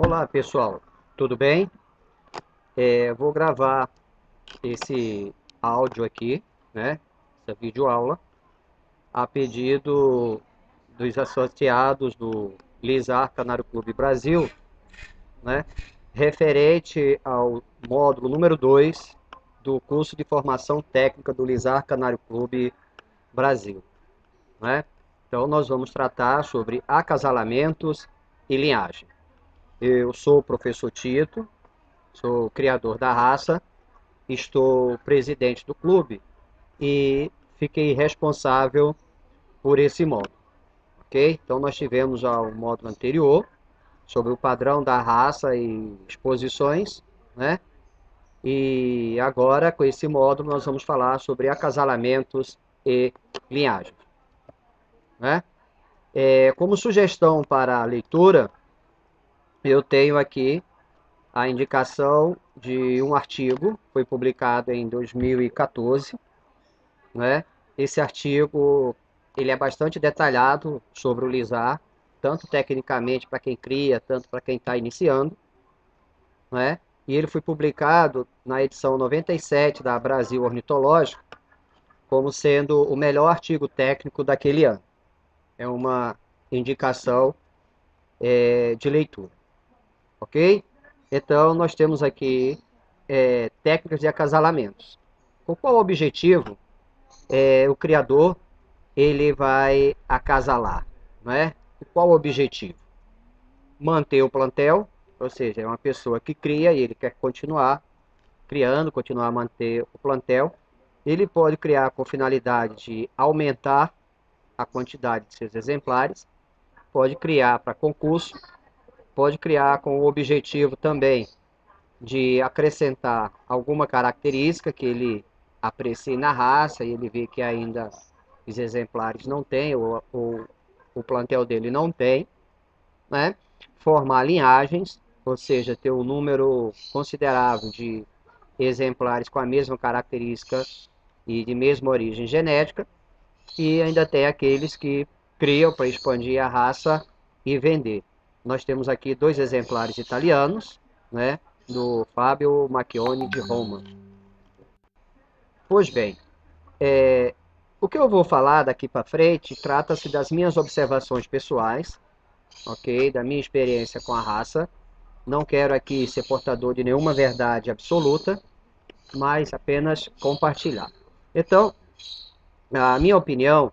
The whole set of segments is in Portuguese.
Olá pessoal, tudo bem? Vou gravar esse áudio aqui, né? Essa videoaula, a pedido dos associados do Lizar Canário Clube Brasil, né? Referente ao módulo número 2 do curso de formação técnica do Lizar Canário Clube Brasil, né? Então nós vamos tratar sobre acasalamentos e linhagem. Eu sou o professor Tito, sou criador da raça, estou presidente do clube e fiquei responsável por esse módulo, ok? Então nós tivemos já o módulo anterior sobre o padrão da raça e exposições, né? E agora com esse módulo nós vamos falar sobre acasalamentos e linhagens, né? Como sugestão para a leitura, eu tenho aqui a indicação de um artigo, foi publicado em 2014, né? Esse artigo ele é bastante detalhado sobre o lisar, tanto tecnicamente para quem cria, tanto para quem está iniciando, né? E ele foi publicado na edição 97 da Brasil Ornitológico, como sendo o melhor artigo técnico daquele ano. É uma indicação de leitura, ok? Então, nós temos aqui técnicas de acasalamentos. Com qual objetivo o criador ele vai acasalar, não é? E qual o objetivo? Manter o plantel, ou seja, é uma pessoa que cria e ele quer continuar criando, continuar a manter o plantel. Ele pode criar com finalidade de aumentar a quantidade de seus exemplares, pode criar para concurso, pode criar com o objetivo também de acrescentar alguma característica que ele aprecie na raça e ele vê que ainda os exemplares não têm, ou o plantel dele não tem, né? Formar linhagens, ou seja, ter um número considerável de exemplares com a mesma característica e de mesma origem genética, e ainda tem aqueles que criam para expandir a raça e vender. Nós temos aqui dois exemplares italianos, né, do Fábio Macchione de Roma. Pois bem, o que eu vou falar daqui para frente trata-se das minhas observações pessoais, ok? Da minha experiência com a raça. Não quero aqui ser portador de nenhuma verdade absoluta, mas apenas compartilhar. Então, na minha opinião,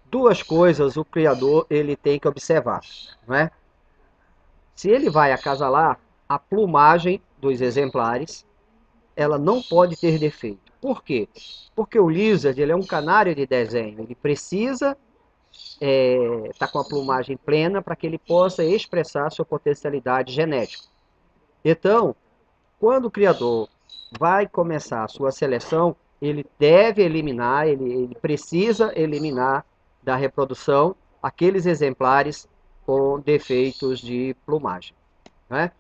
duas coisas o criador ele tem que observar, não é? Se ele vai acasalar, a plumagem dos exemplares, ela não pode ter defeito. Por quê? Porque o lizard ele é um canário de desenho, ele precisa estar com a plumagem plena para que ele possa expressar sua potencialidade genética. Então, quando o criador vai começar a sua seleção, ele deve eliminar, ele precisa eliminar da reprodução aqueles exemplares com defeitos de plumagem, né?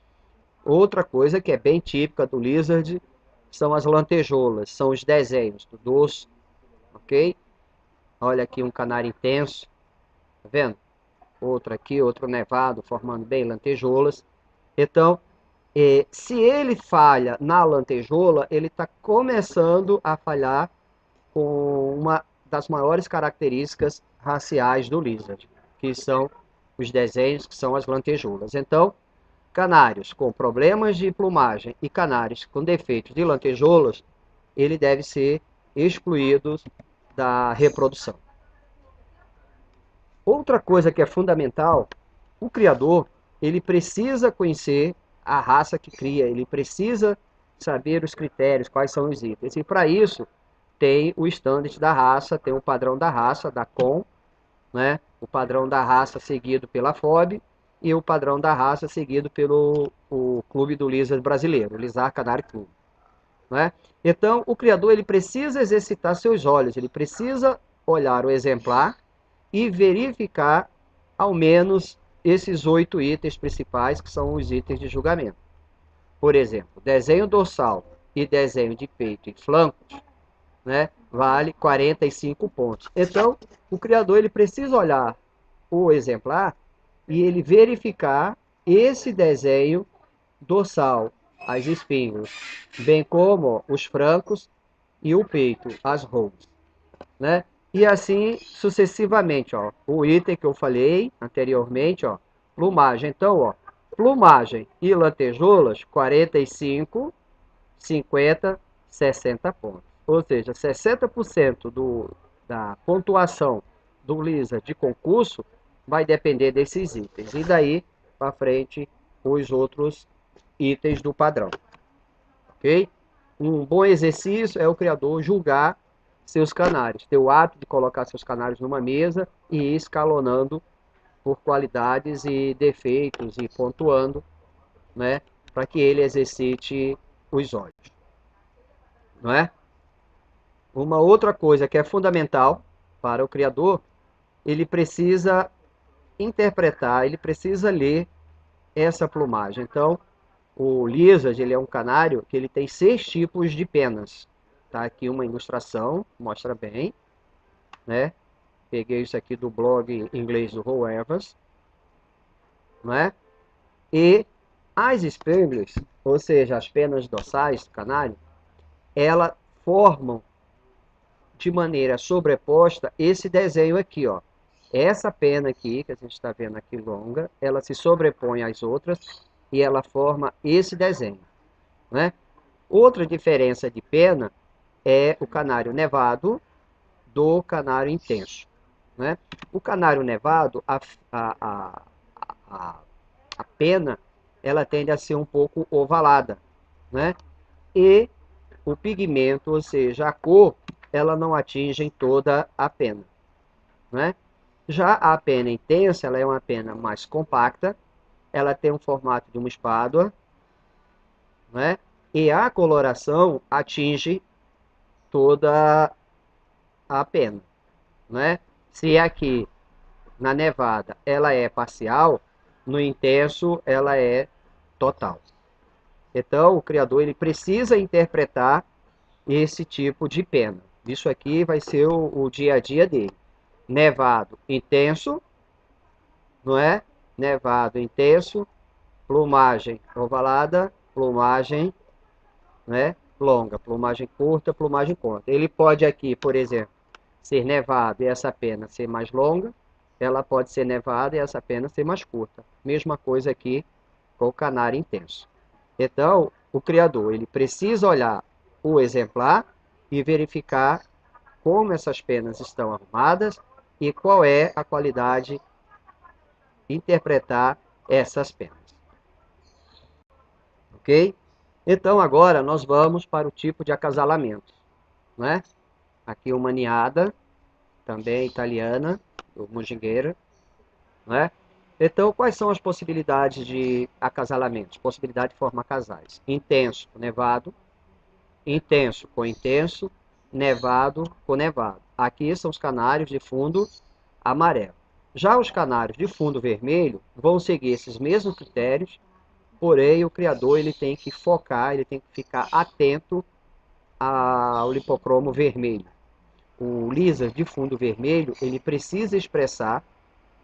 Outra coisa que é bem típica do lizard são as lantejoulas, são os desenhos do dorso, ok? Olha aqui um canário intenso, tá vendo? Outro aqui, outro nevado, formando bem lantejoulas. Então, se ele falha na lantejoula, ele está começando a falhar com uma das maiores características raciais do lizard, que são os desenhos, que são as lantejoulas. Então, canários com problemas de plumagem e canários com defeitos de lantejoulas, ele deve ser excluído da reprodução. Outra coisa que é fundamental, o criador, ele precisa conhecer a raça que cria, ele precisa saber os critérios, quais são os itens. E para isso, tem o standard da raça, tem o padrão da raça, da COM, né? O padrão da raça seguido pela FOB e o padrão da raça seguido pelo Clube do Lizard Brasileiro, o Lizard Canário Clube, né? Então, o criador ele precisa exercitar seus olhos, ele precisa olhar o exemplar e verificar ao menos esses 8 itens principais que são os itens de julgamento. Por exemplo, desenho dorsal e desenho de peito e flancos, né, vale 45 pontos. Então, o criador ele precisa olhar o exemplar e ele verificar esse desenho dorsal, as espinhas, bem como os flancos e o peito, as rolas, né? E assim sucessivamente, ó. O item que eu falei anteriormente, ó, plumagem. Então, ó, plumagem e lantejoulas, 45, 50, 60 pontos. Ou seja, 60% da pontuação do Lisa de concurso vai depender desses itens. E daí para frente, os outros itens do padrão. Ok? Um bom exercício é o criador julgar seus canários, ter o hábito de colocar seus canários numa mesa e ir escalonando por qualidades e defeitos e pontuando, né, para que ele exercite os olhos, não é? Uma outra coisa que é fundamental para o criador, ele precisa interpretar, ele precisa ler essa plumagem. Então, o Lizard, ele é um canário que ele tem 6 tipos de penas. Tá aqui uma ilustração, mostra bem, né? Peguei isso aqui do blog inglês do Roel Evans, né? E as Spanglers, ou seja, as penas dorsais do canário, elas formam de maneira sobreposta esse desenho aqui, ó. Essa pena aqui, que a gente está vendo aqui longa, ela se sobrepõe às outras e ela forma esse desenho, né? Outra diferença de pena é o canário nevado do canário intenso, né? O canário nevado, a, a pena, ela tende a ser um pouco ovalada, né? E o pigmento, ou seja, a cor, ela não atinge toda a pena, né? Já a pena intensa, ela é uma pena mais compacta, ela tem um formato de uma espádua, né? E a coloração atinge toda a pena, né? Se aqui na nevada ela é parcial, no intenso ela é total. Então o criador ele precisa interpretar esse tipo de pena. Isso aqui vai ser o dia a dia dele. Nevado intenso, não é? Nevado intenso, plumagem ovalada, plumagem, né, longa, plumagem curta, plumagem curta. Ele pode aqui, por exemplo, ser nevado e essa pena ser mais longa, ela pode ser nevada e essa pena ser mais curta. Mesma coisa aqui com o canário intenso. Então, o criador ele precisa olhar o exemplar e verificar como essas penas estão arrumadas e qual é a qualidade de interpretar essas penas. Ok? Então, agora nós vamos para o tipo de acasalamento, né? Aqui uma ninhada, também italiana, do Mujingueira, né? Então, quais são as possibilidades de acasalamento? Possibilidade de formar casais. Intenso com nevado, intenso com intenso, nevado com nevado. Aqui são os canários de fundo amarelo. Já os canários de fundo vermelho vão seguir esses mesmos critérios, porém o criador ele tem que focar, ele tem que ficar atento ao lipocromo vermelho. O Lizard de fundo vermelho, ele precisa expressar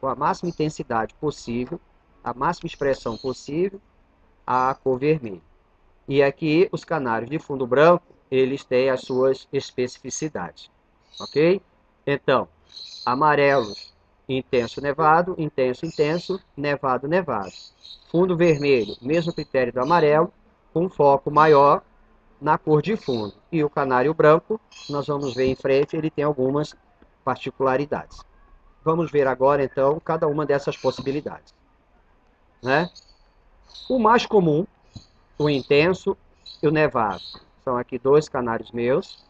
com a máxima intensidade possível, a máxima expressão possível, a cor vermelha. E aqui os canários de fundo branco, eles têm as suas especificidades, ok? Então, amarelos, intenso nevado, intenso intenso, nevado nevado. Fundo vermelho, mesmo critério do amarelo, com foco maior na cor de fundo. E o canário branco, nós vamos ver em frente, ele tem algumas particularidades. Vamos ver agora, então, cada uma dessas possibilidades, né? O mais comum, o intenso e o nevado. São aqui dois canários meus,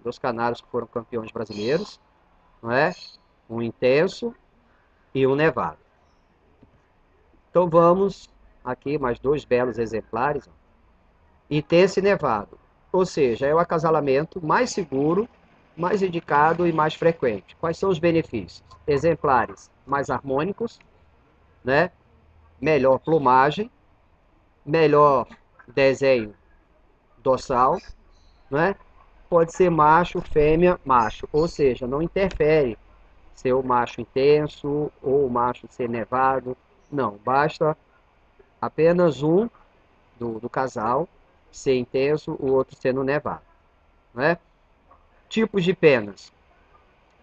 dois canários que foram campeões brasileiros, não é? Um intenso e um nevado. Então vamos aqui mais dois belos exemplares. Intenso e nevado, ou seja, é o acasalamento mais seguro, mais indicado e mais frequente. Quais são os benefícios? Exemplares mais harmônicos, né? Melhor plumagem, melhor desenho dorsal, né? Pode ser macho, fêmea, macho, ou seja, não interfere ser o macho intenso ou o macho ser nevado, não, basta Apenas um do casal ser intenso, o outro sendo nevado, né? Tipos de penas: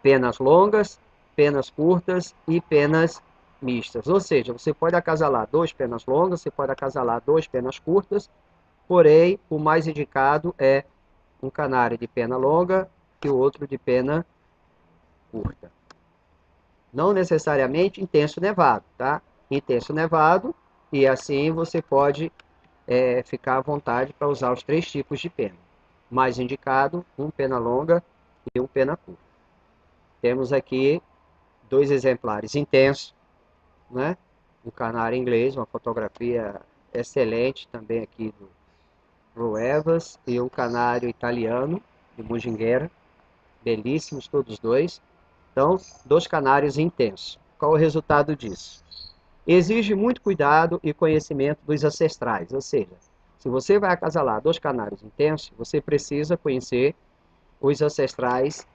penas longas, penas curtas e penas mistas. Ou seja, você pode acasalar duas penas longas, você pode acasalar duas penas curtas, porém, o mais indicado é um canário de pena longa e o outro de pena curta. Não necessariamente intenso nevado, tá? Intenso nevado, e assim você pode ficar à vontade para usar os três tipos de pena. Mais indicado, um pena longa e um pena curta. Temos aqui dois exemplares intensos, né? Um canário inglês, uma fotografia excelente também aqui do Ro Evans, e um canário italiano, de Muginguera, belíssimos todos dois. Então, dois canários intensos. Qual o resultado disso? Exige muito cuidado e conhecimento dos ancestrais, ou seja, se você vai acasalar dois canários intensos, você precisa conhecer os ancestrais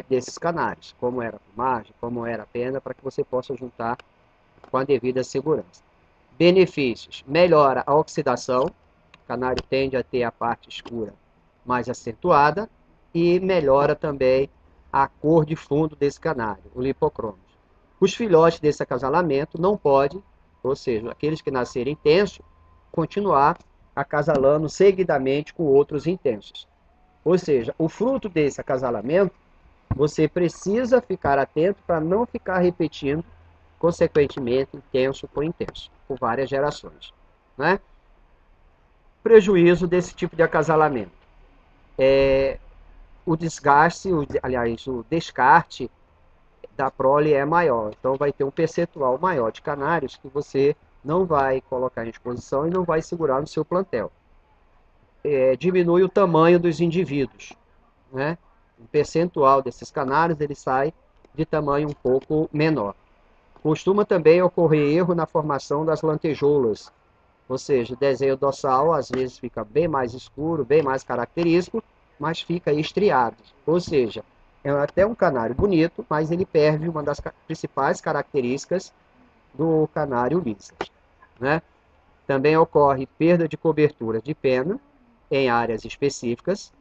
desses canários, como era a plumagem, como era a pena, para que você possa juntar com a devida segurança. Benefícios: melhora a oxidação, o canário tende a ter a parte escura mais acentuada, e melhora também a cor de fundo desse canário, o lipocromos. Os filhotes desse acasalamento não podem, ou seja, aqueles que nascerem intensos, continuar acasalando seguidamente com outros intensos. Ou seja, o fruto desse acasalamento, você precisa ficar atento para não ficar repetindo, consequentemente, intenso com intenso, por várias gerações, né? Prejuízo desse tipo de acasalamento: o desgaste, aliás, o descarte da prole é maior. Então vai ter um percentual maior de canários que você não vai colocar em exposição e não vai segurar no seu plantel. Diminui o tamanho dos indivíduos, né? O percentual desses canários ele sai de tamanho um pouco menor. Costuma também ocorrer erro na formação das lantejoulas, ou seja, o desenho dorsal às vezes fica bem mais escuro, bem mais característico, mas fica estriado. Ou seja, é até um canário bonito, mas ele perde uma das principais características do canário lizard, né? Também ocorre perda de cobertura de pena em áreas específicas,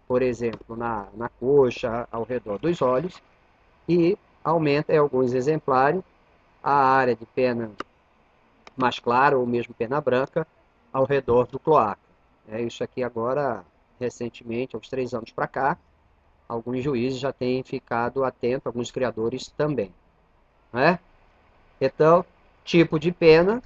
por exemplo, na coxa, ao redor dos olhos, e aumenta em alguns exemplares a área de pena mais clara ou mesmo pena branca ao redor do cloaca. Isso aqui agora, recentemente, há uns 3 anos para cá, alguns juízes já têm ficado atentos, alguns criadores também, né? Então, tipo de pena,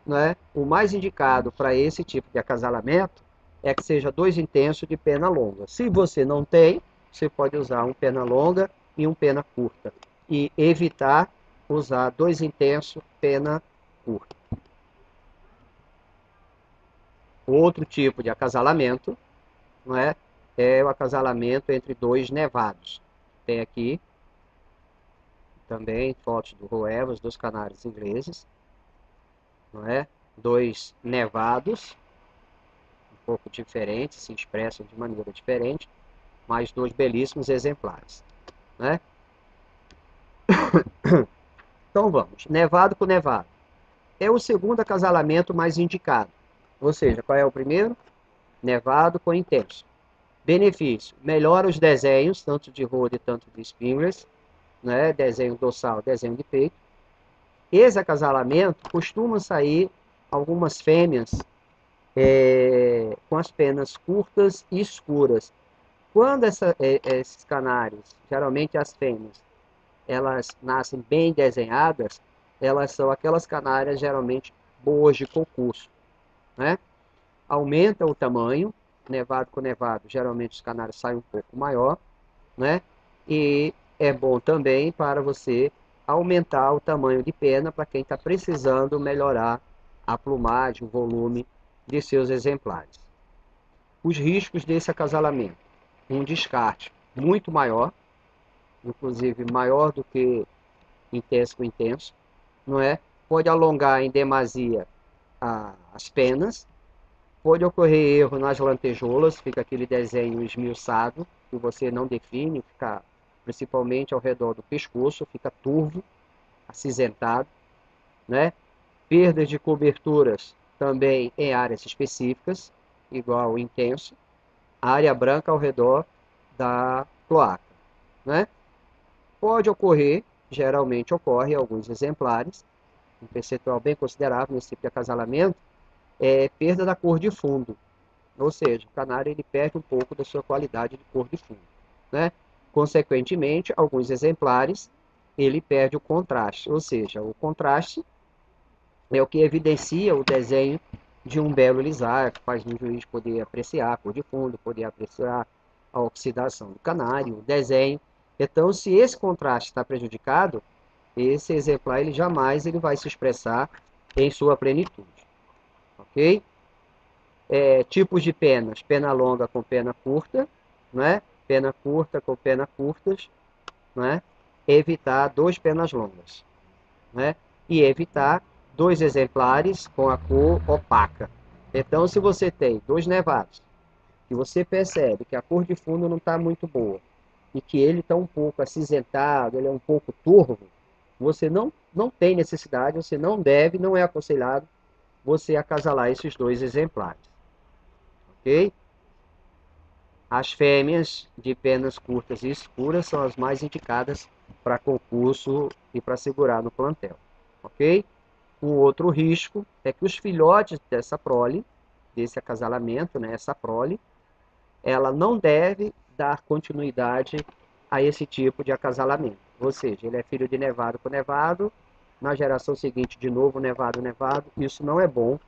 né? O mais indicado para esse tipo de acasalamento é que seja dois intensos de pena longa. Se você não tem, você pode usar um pena longa e um pena curta, e evitar usar dois intensos pena curta. Outro tipo de acasalamento, não é? É o acasalamento entre dois nevados. Tem aqui também fotos do Ro Evans, dos canários ingleses, não é? Dois nevados, um pouco diferentes, se expressam de maneira diferente, mas dois belíssimos exemplares, né? Então vamos, nevado com nevado. É o segundo acasalamento mais indicado. Ou seja, qual é o primeiro? Nevado com intenso. Benefício: melhora os desenhos, tanto de roda e tanto de spinglers, né? Desenho dorsal, desenho de peito. Esse acasalamento costuma sair algumas fêmeas com as penas curtas e escuras. Quando esses canários, geralmente as fêmeas, elas nascem bem desenhadas, elas são aquelas canárias geralmente boas de concurso, né? Aumenta o tamanho, nevado com nevado, geralmente os canários saem um pouco maior, né? E é bom também para você aumentar o tamanho de pena para quem está precisando melhorar a plumagem, o volume de seus exemplares. Os riscos desse acasalamento: um descarte muito maior, inclusive maior do que intenso com intenso, não é? Pode alongar em demasia as penas, pode ocorrer erro nas lantejoulas, fica aquele desenho esmiuçado, que você não define, fica principalmente ao redor do pescoço, fica turvo, acinzentado, né? Perdas de coberturas também em áreas específicas, igual o intenso. A área branca ao redor da cloaca, né? Pode ocorrer, geralmente ocorre em alguns exemplares, um percentual bem considerável nesse tipo de acasalamento, é perda da cor de fundo. Ou seja, o canário ele perde um pouco da sua qualidade de cor de fundo, né? Consequentemente, alguns exemplares ele perde o contraste, ou seja, o contraste é o que evidencia o desenho de um belo lisar, que faz o juiz poder apreciar a cor de fundo, poder apreciar a oxidação do canário, o desenho. Então, se esse contraste está prejudicado, esse exemplar ele jamais ele vai se expressar em sua plenitude, ok? Tipos de penas: pena longa com pena curta, né? Pena curta com pena curtas, né? Evitar 2 penas longas, né? E evitar 2 exemplares com a cor opaca. Então, se você tem 2 nevados, que você percebe que a cor de fundo não está muito boa, e que ele está um pouco acinzentado, ele é um pouco turvo, você não tem necessidade, você não deve, não é aconselhado você acasalar esses 2 exemplares, ok? As fêmeas de penas curtas e escuras são as mais indicadas para concurso e para segurar no plantel, ok? Um outro risco é que os filhotes dessa prole, desse acasalamento, né, essa prole, ela não deve dar continuidade a esse tipo de acasalamento. Ou seja, ele é filho de nevado com nevado, na geração seguinte de novo nevado, nevado. Isso não é bom,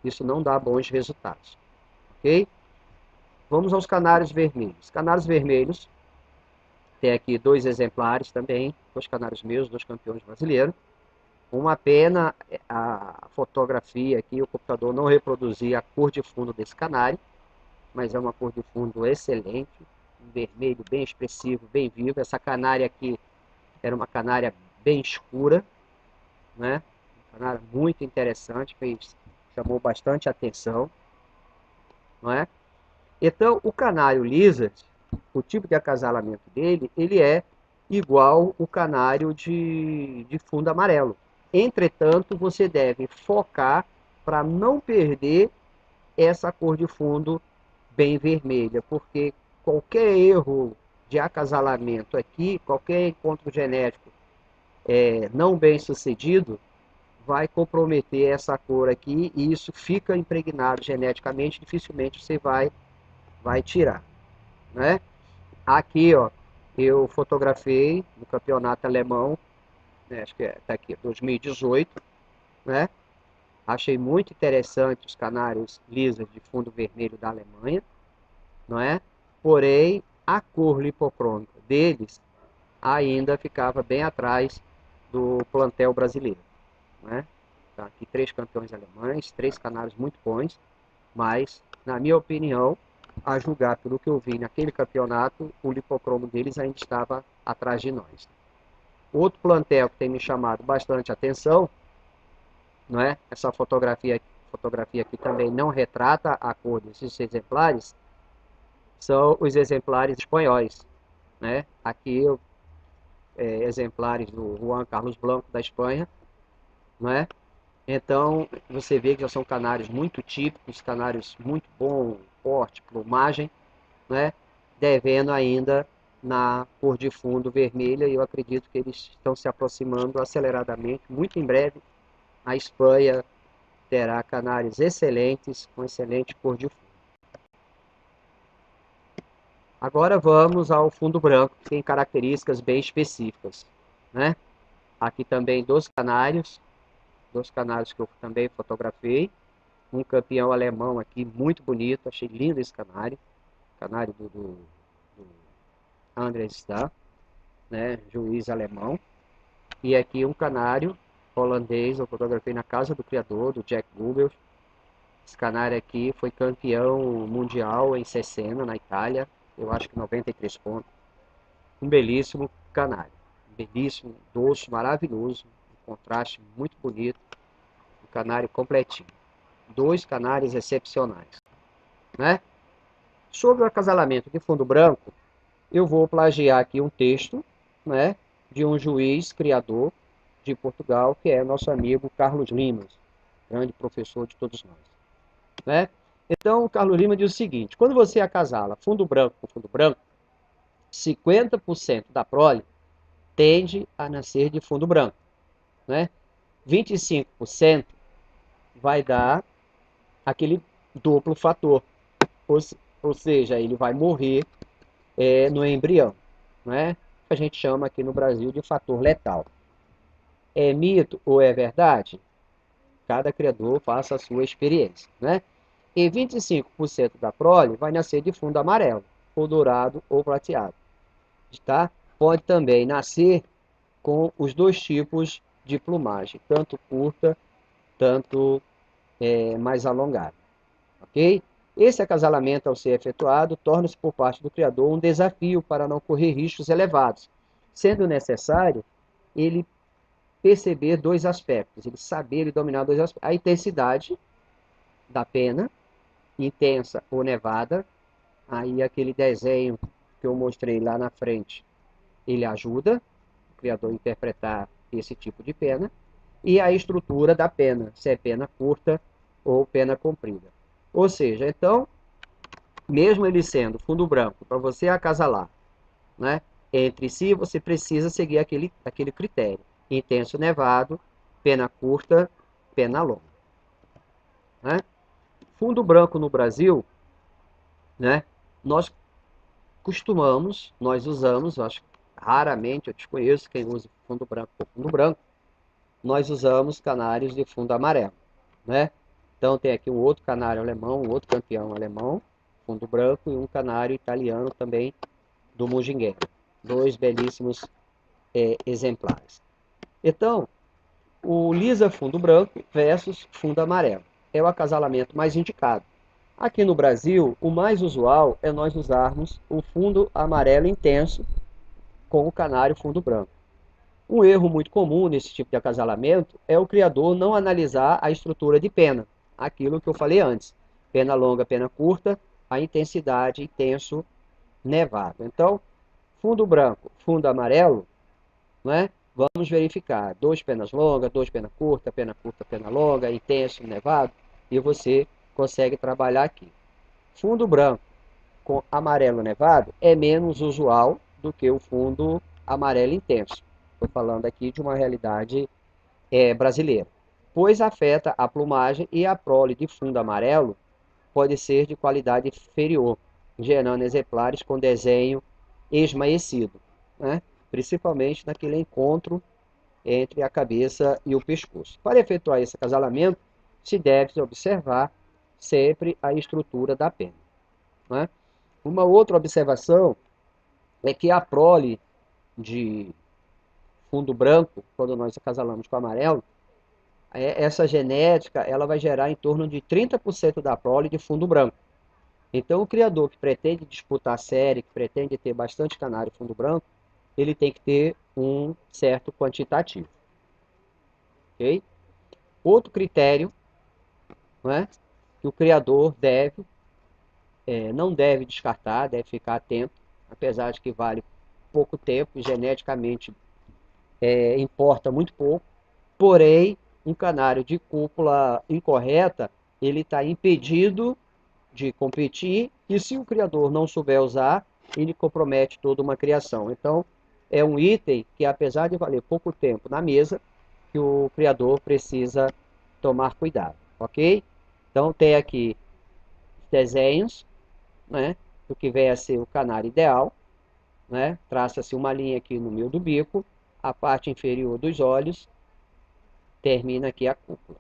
isso não dá bons resultados, ok? Vamos aos canários vermelhos. Canários vermelhos, tem aqui 2 exemplares também, 2 canários meus, 2 campeões brasileiros. Uma pena a fotografia aqui, o computador não reproduzir a cor de fundo desse canário, mas é uma cor de fundo excelente, um vermelho bem expressivo, bem vivo. Essa canária aqui era uma canária bem escura, né? Uma canária muito interessante, chamou bastante atenção, não é? Então, o canário lizard, o tipo de acasalamento dele, ele é igual o canário de fundo amarelo. Entretanto, você deve focar para não perder essa cor de fundo bem vermelha, porque qualquer erro de acasalamento aqui, qualquer encontro genético não bem sucedido, vai comprometer essa cor aqui e isso fica impregnado geneticamente, dificilmente você vai tirar, né? Aqui, ó, eu fotografei no campeonato alemão, né, acho que tá aqui, 2018, né? Achei muito interessante os canários lisas de fundo vermelho da Alemanha, não é? Porém, a cor lipocrômica deles ainda ficava bem atrás do plantel brasileiro, né? Tá aqui 3 campeões alemães, 3 canários muito bons, mas, na minha opinião, a julgar pelo que eu vi naquele campeonato, o lipocromo deles ainda estava atrás de nós. Outro plantel que tem me chamado bastante atenção, não é? Essa fotografia aqui também não retrata a cor desses exemplares, são os exemplares espanhóis, né? Aqui exemplares do Juan Carlos Blanco da Espanha, não é? Então você vê que já são canários muito típicos, canários muito bom porte, plumagem, né? Devendo ainda na cor de fundo vermelha, e eu acredito que eles estão se aproximando aceleradamente. Muito em breve a Espanha terá canários excelentes, com excelente cor de fundo. Agora vamos ao fundo branco, que tem características bem específicas, né? Aqui também 2 canários que eu também fotografei. Um campeão alemão aqui, muito bonito, achei lindo esse canário. Canário do Andres Star, né? Juiz alemão. E aqui um canário holandês, eu fotografei na casa do criador, do Jack Googles. Esse canário aqui foi campeão mundial em Cesena, na Itália. Eu acho que 93 pontos. Um belíssimo canário. Belíssimo, doce, maravilhoso. Um contraste muito bonito. Um canário completinho. 2 canários excepcionais, né? Sobre o acasalamento de fundo branco, eu vou plagiar aqui um texto, né, de um juiz criador de Portugal, que é nosso amigo Carlos Limas. grande professor de todos nós, né? Então, o Carlos Lima diz o seguinte: quando você acasala fundo branco com fundo branco, 50% da prole tende a nascer de fundo branco, né? 25% vai dar aquele duplo fator, ou seja, ele vai morrer no embrião, né? A gente chama aqui no Brasil de fator letal. É mito ou é verdade? Cada criador faça a sua experiência, né? E 25% da prole vai nascer de fundo amarelo, ou dourado ou prateado, tá? Pode também nascer com os dois tipos de plumagem, tanto curta, tanto mais alongada, ok? Esse acasalamento, ao ser efetuado, torna-se por parte do criador um desafio para não correr riscos elevados, sendo necessário ele perceber dois aspectos, ele saber e dominar dois aspectos: a intensidade da pena, intensa ou nevada. Aí aquele desenho que eu mostrei lá na frente, ele ajuda o criador a interpretar esse tipo de pena, e a estrutura da pena, se é pena curta ou pena comprida. Ou seja, então, mesmo ele sendo fundo branco, para você acasalar, né, entre si, você precisa seguir aquele critério: intenso nevado, pena curta, pena longa, né? Fundo branco no Brasil, né, nós nós usamos, eu acho raramente eu desconheço quem usa fundo branco ou fundo branco, nós usamos canários de fundo amarelo, né? Então tem aqui um outro canário alemão, um outro campeão alemão, fundo branco, e um canário italiano também do Mujinguera. Dois belíssimos exemplares. Então, o lisa fundo branco versus fundo amarelo é o acasalamento mais indicado. Aqui no Brasil, o mais usual é nós usarmos o fundo amarelo intenso com o canário fundo branco. Um erro muito comum nesse tipo de acasalamento é o criador não analisar a estrutura de pena, aquilo que eu falei antes: pena longa, pena curta, a intensidade, intenso, nevado. Então, fundo branco, fundo amarelo, né? Vamos verificar: dois penas longas, dois pena curta, pena longa, intenso, nevado, e você consegue trabalhar aqui. Fundo branco com amarelo nevado é menos usual do que o fundo amarelo intenso. Estou falando aqui de uma realidade brasileira, pois afeta a plumagem, e a prole de fundo amarelo pode ser de qualidade inferior, gerando exemplares com desenho esmaecido, né? Principalmente naquele encontro entre a cabeça e o pescoço. Para efetuar esse acasalamento, se deve observar sempre a estrutura da pena, né? Uma outra observação é que a prole de fundo branco, quando nós acasalamos com amarelo, essa genética ela vai gerar em torno de 30% da prole de fundo branco. Então, o criador que pretende disputar a série, que pretende ter bastante canário fundo branco, ele tem que ter um certo quantitativo. Okay? Outro critério, né, que o criador não deve descartar, deve ficar atento, apesar de que vale pouco tempo e geneticamente importa muito pouco, porém, um canário de cúpula incorreta, ele está impedido de competir, e se o criador não souber usar, ele compromete toda uma criação. Então, é um item que, apesar de valer pouco tempo na mesa, que o criador precisa tomar cuidado, ok? Então, tem aqui desenhos, né, do que vem a ser o canário ideal, né? Traça-se uma linha aqui no meio do bico, a parte inferior dos olhos, termina aqui a cúpula,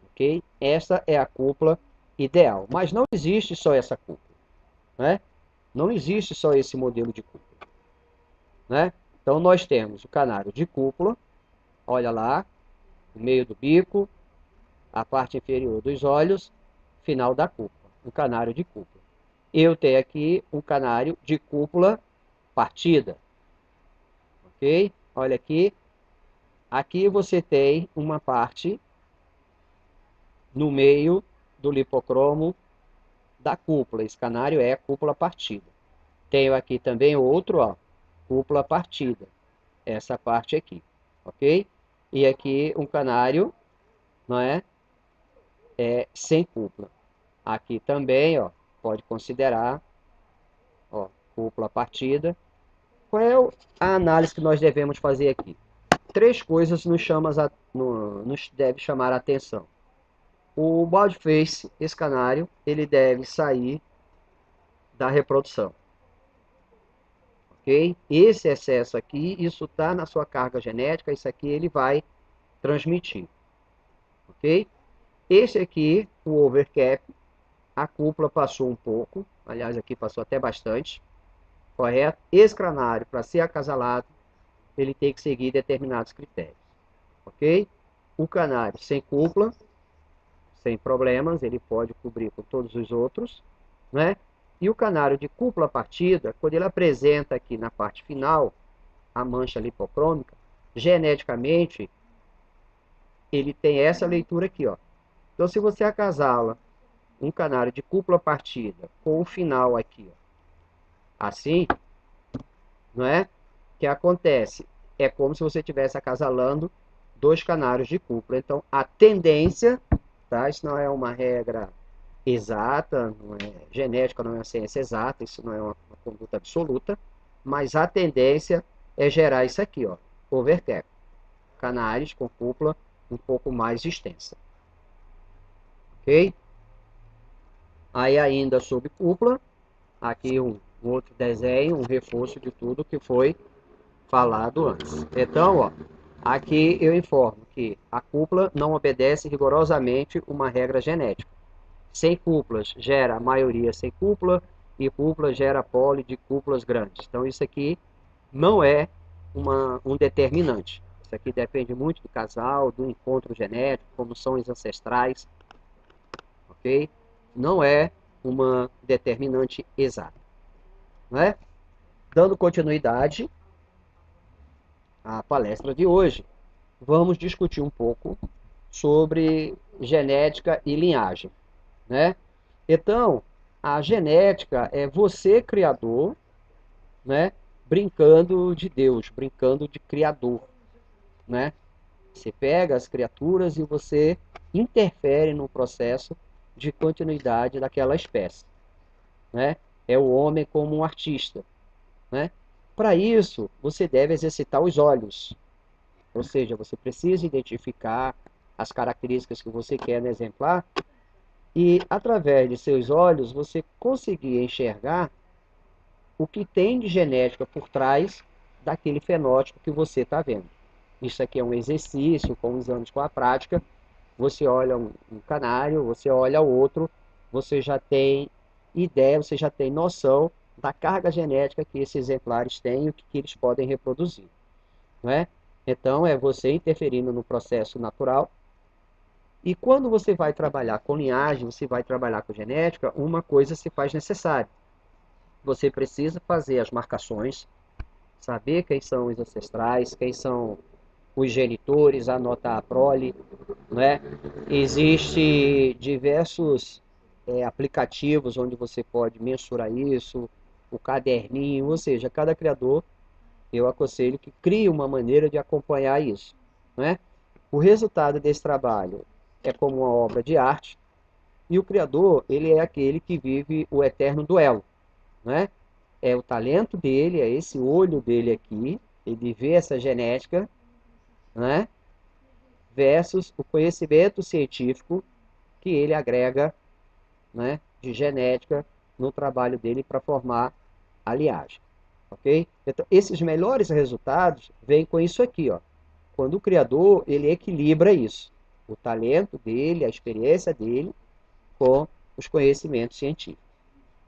ok? Essa é a cúpula ideal, mas não existe só essa cúpula, né? Não existe só esse modelo de cúpula, né? Então nós temos o canário de cúpula, olha lá, o meio do bico, a parte inferior dos olhos, final da cúpula, um canário de cúpula. Eu tenho aqui um canário de cúpula partida, ok? Olha aqui, aqui você tem uma parte no meio do lipocromo da cúpula. Esse canário é a cúpula partida. Tenho aqui também outro, ó, cúpula partida. Essa parte aqui, ok? E aqui um canário, não é? sem cúpula. Aqui também, ó, pode considerar, ó, cúpula partida. Qual é a análise que nós devemos fazer aqui? Três coisas nos deve chamar a atenção. O bald face, esse canário, ele deve sair da reprodução. Ok? Esse excesso aqui, isso está na sua carga genética, isso aqui ele vai transmitir. Ok? Esse aqui, o overcap, a cúpula passou um pouco, aliás, aqui passou até bastante, correto? Esse canário, para ser acasalado, ele tem que seguir determinados critérios. Ok? O canário sem cúpula, sem problemas, ele pode cobrir com todos os outros, né? E o canário de cúpula partida, quando ele apresenta aqui na parte final a mancha lipocrômica, geneticamente ele tem essa leitura aqui, ó. Então, se você acasala um canário de cúpula partida com o final aqui, ó, assim, não é? O que acontece? É como se você estivesse acasalando dois canários de cúpula. Então, a tendência, tá? Isso não é uma regra exata, não é genética, não é uma ciência exata, isso não é uma conduta absoluta, mas a tendência é gerar isso aqui, ó, overcap, canários com cúpula um pouco mais extensa. Ok? Aí ainda sobre cúpula, aqui um outro desenho, um reforço de tudo que foi falado antes. Então, ó, aqui eu informo que a cúpula não obedece rigorosamente uma regra genética. Sem cúpulas gera a maioria sem cúpula e cúpula gera poli de cúpulas grandes. Então isso aqui não é um determinante. Isso aqui depende muito do casal, do encontro genético, como são os ancestrais, ok? Não é uma determinante exata, não é? Dando continuidade à palestra de hoje, vamos discutir um pouco sobre genética e linhagem, né? Então, a genética é você, criador, né, brincando de Deus, brincando de criador, né? Você pega as criaturas e você interfere no processo de continuidade daquela espécie, né? É o homem como um artista, né? Para isso, você deve exercitar os olhos, ou seja, você precisa identificar as características que você quer no exemplar e, através de seus olhos, você conseguir enxergar o que tem de genética por trás daquele fenótipo que você está vendo. Isso aqui é um exercício, com os anos com a prática, você olha um canário, você olha o outro, você já tem ideia, você já tem noção da carga genética que esses exemplares têm e o que eles podem reproduzir. Não é? Então, é você interferindo no processo natural. E quando você vai trabalhar com linhagem, você vai trabalhar com genética, uma coisa se faz necessária. Você precisa fazer as marcações, saber quem são os ancestrais, quem são os genitores, anotar a prole, né? Existe diversos aplicativos onde você pode mensurar isso, o caderninho, ou seja, cada criador, eu aconselho que crie uma maneira de acompanhar isso, né? O resultado desse trabalho é como uma obra de arte, e o criador, ele é aquele que vive o eterno duelo, né? É o talento dele, é esse olho dele aqui, ele vê essa genética, né? Versus o conhecimento científico que ele agrega, né, de genética no trabalho dele para formar a linhagem, ok? Então, esses melhores resultados vêm com isso aqui, ó. Quando o criador, ele equilibra isso, o talento dele, a experiência dele, com os conhecimentos científicos.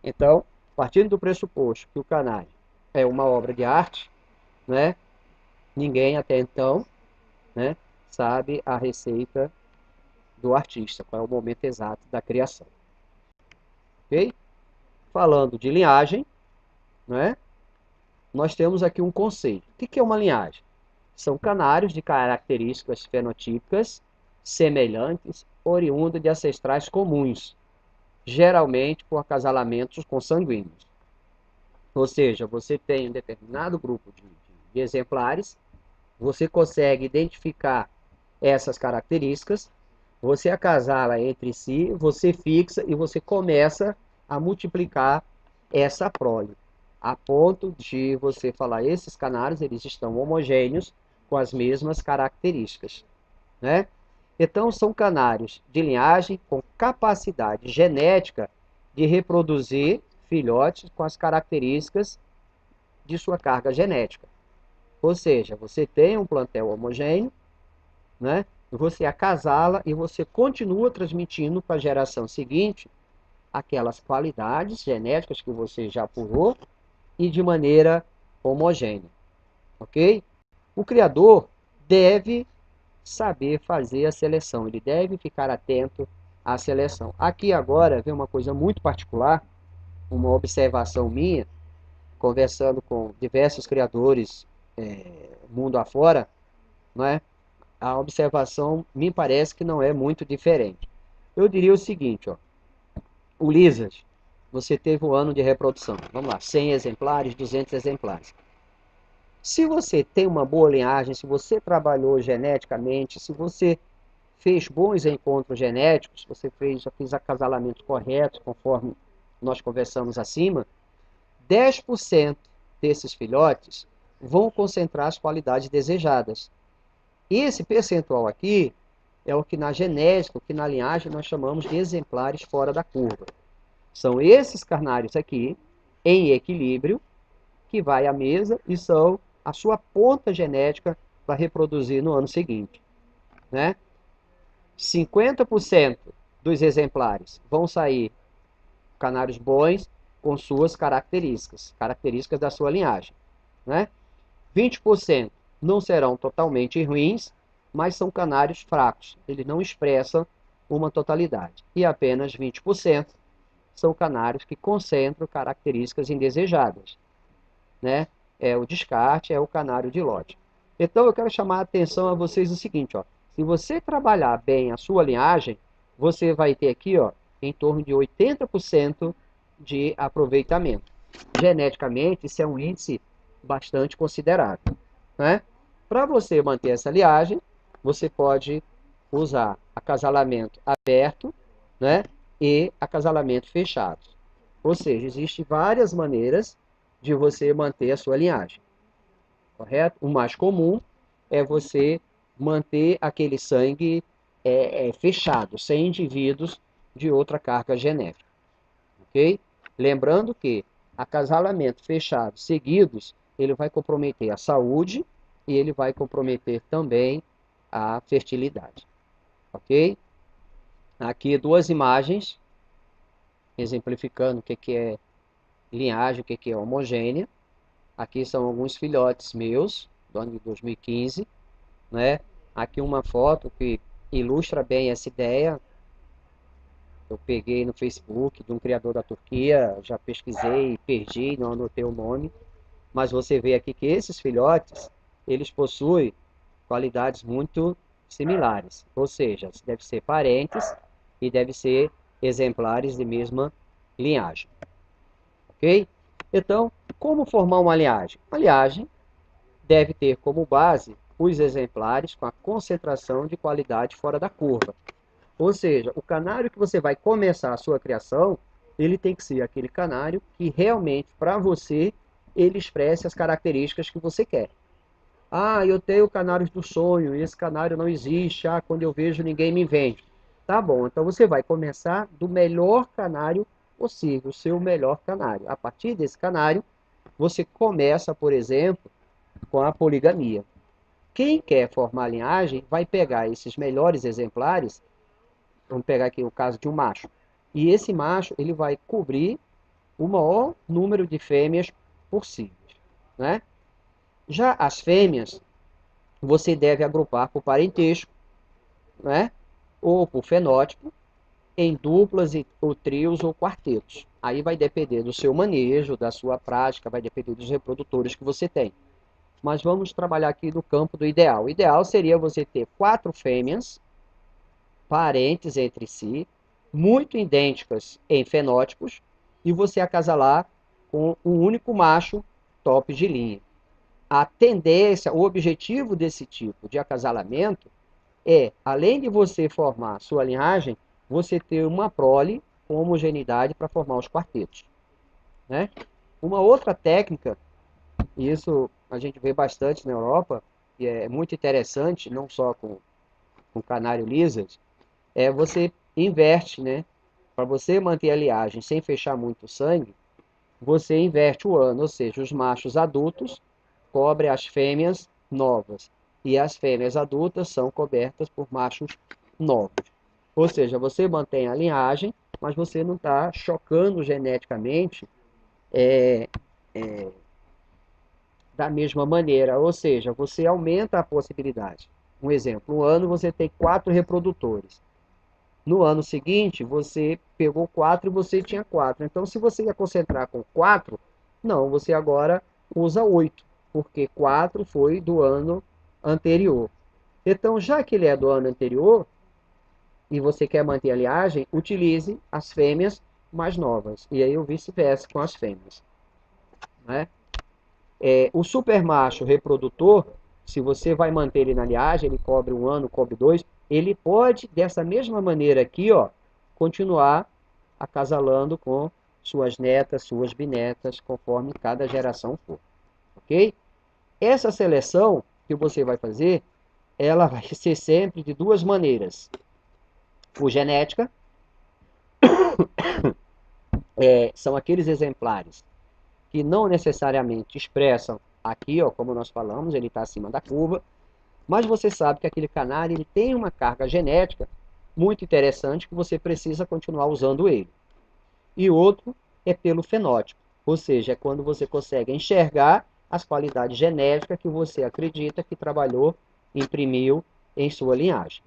Então, partindo do pressuposto que o canário é uma obra de arte, né, ninguém até então, né, sabe a receita do artista, qual é o momento exato da criação. Ok? Falando de linhagem, né, nós temos aqui um conceito. O que é uma linhagem? São canários de características fenotípicas semelhantes, oriundas de ancestrais comuns, geralmente por acasalamentos consanguíneos. Ou seja, você tem um determinado grupo de exemplares, você consegue identificar essas características, Você acasala entre si, você fixa e você começa a multiplicar essa prole, a ponto de você falar, esses canários eles estão homogêneos com as mesmas características, né? Então são canários de linhagem com capacidade genética de reproduzir filhotes com as características de sua carga genética. Ou seja, você tem um plantel homogêneo, né? Você acasala e você continua transmitindo para a geração seguinte aquelas qualidades genéticas que você já apurou e de maneira homogênea, ok? O criador deve saber fazer a seleção, ele deve ficar atento à seleção. Aqui agora vem uma coisa muito particular, uma observação minha, conversando com diversos criadores mundo afora, não é? A observação me parece que não é muito diferente. Eu diria o seguinte, ó, o Lizard, você teve um ano de reprodução, vamos lá, 100 exemplares, 200 exemplares. Se você tem uma boa linhagem, se você trabalhou geneticamente, se você fez bons encontros genéticos, você fez acasalamentos corretos, conforme nós conversamos acima, 10% desses filhotes vão concentrar as qualidades desejadas. E esse percentual aqui é o que na genética, o que na linhagem nós chamamos de exemplares fora da curva. São esses carnários aqui, em equilíbrio, que vai à mesa e são a sua ponta genética para reproduzir no ano seguinte, né? 50% dos exemplares vão sair canários bons com suas características da sua linhagem, né? 20% não serão totalmente ruins, mas são canários fracos, eles não expressam uma totalidade. E apenas 20% são canários que concentram características indesejadas, né? É o descarte, é o canário de lote. Então eu quero chamar a atenção a vocês o seguinte, ó, se você trabalhar bem a sua linhagem, você vai ter aqui, ó, em torno de 80% de aproveitamento. Geneticamente, isso é um índice bastante considerável, né? Para você manter essa linhagem, você pode usar acasalamento aberto, né, e acasalamento fechado. Ou seja, existem várias maneiras de você manter a sua linhagem, correto? O mais comum é você manter aquele sangue fechado, sem indivíduos de outra carga genética, ok? Lembrando que acasalamento fechado seguidos, ele vai comprometer a saúde e ele vai comprometer também a fertilidade, ok? Aqui duas imagens exemplificando o que é linhagem, o que é homogênea. Aqui são alguns filhotes meus, do ano de 2015, né? Aqui uma foto que ilustra bem essa ideia. Eu peguei no Facebook de um criador da Turquia, já pesquisei, perdi, não anotei o nome, mas você vê aqui que esses filhotes, eles possuem qualidades muito similares, ou seja, devem ser parentes e devem ser exemplares de mesma linhagem, ok? Então, como formar uma linhagem? Uma linhagem deve ter como base os exemplares com a concentração de qualidade fora da curva. Ou seja, o canário que você vai começar a sua criação, ele tem que ser aquele canário que realmente, para você, ele expresse as características que você quer. Ah, eu tenho canários do sonho, e esse canário não existe, ah, quando eu vejo ninguém me vende. Tá bom, então você vai começar do melhor canário possível, o seu melhor canário. A partir desse canário, você começa, por exemplo, com a poligamia. Quem quer formar linhagem vai pegar esses melhores exemplares, vamos pegar aqui o caso de um macho, e esse macho ele vai cobrir o maior número de fêmeas possíveis, né? Já as fêmeas, você deve agrupar por parentesco, né? Ou por fenótipo, em duplas, ou trios ou quartetos. Aí vai depender do seu manejo, da sua prática, vai depender dos reprodutores que você tem. Mas vamos trabalhar aqui no campo do ideal. O ideal seria você ter 4 fêmeas, parentes entre si, muito idênticas em fenótipos, e você acasalar com um único macho top de linha. A tendência, o objetivo desse tipo de acasalamento é, além de você formar sua linhagem, você ter uma prole com homogeneidade para formar os quartetos, né? Uma outra técnica, e isso a gente vê bastante na Europa, e é muito interessante, não só com Canário Lizard, é você inverte, né? Para você manter a liagem sem fechar muito o sangue, você inverte o ano, ou seja, os machos adultos cobrem as fêmeas novas e as fêmeas adultas são cobertas por machos novos. Ou seja, você mantém a linhagem, mas você não está chocando geneticamente da mesma maneira. Ou seja, você aumenta a possibilidade. Um exemplo, um ano você tem 4 reprodutores. No ano seguinte, você pegou 4 e você tinha 4. Então, se você ia concentrar com 4, não, você agora usa 8, porque 4 foi do ano anterior. Então, já que ele é do ano anterior e você quer manter a liagem, utilize as fêmeas mais novas. E aí o vice-versa com as fêmeas. Né? O supermacho reprodutor, se você vai manter ele na liagem, ele cobre um ano, cobre 2, ele pode, dessa mesma maneira aqui, ó, continuar acasalando com suas netas, suas bisnetas, conforme cada geração for. Ok? Essa seleção que você vai fazer, ela vai ser sempre de duas maneiras. Por genética, são aqueles exemplares que não necessariamente expressam aqui, ó, como nós falamos, ele está acima da curva, mas você sabe que aquele canário ele tem uma carga genética muito interessante que você precisa continuar usando ele. E outro é pelo fenótipo, ou seja, é quando você consegue enxergar as qualidades genéticas que você acredita que trabalhou, imprimiu em sua linhagem.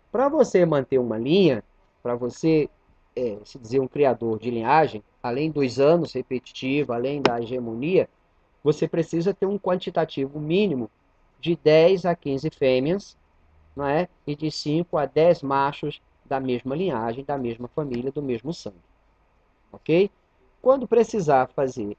Para você manter uma linha, para você se dizer um criador de linhagem, além dos anos repetitivos, além da hegemonia, você precisa ter um quantitativo mínimo de 10 a 15 fêmeas, não é? E de 5 a 10 machos da mesma linhagem, da mesma família, do mesmo sangue. Ok? Quando precisar fazer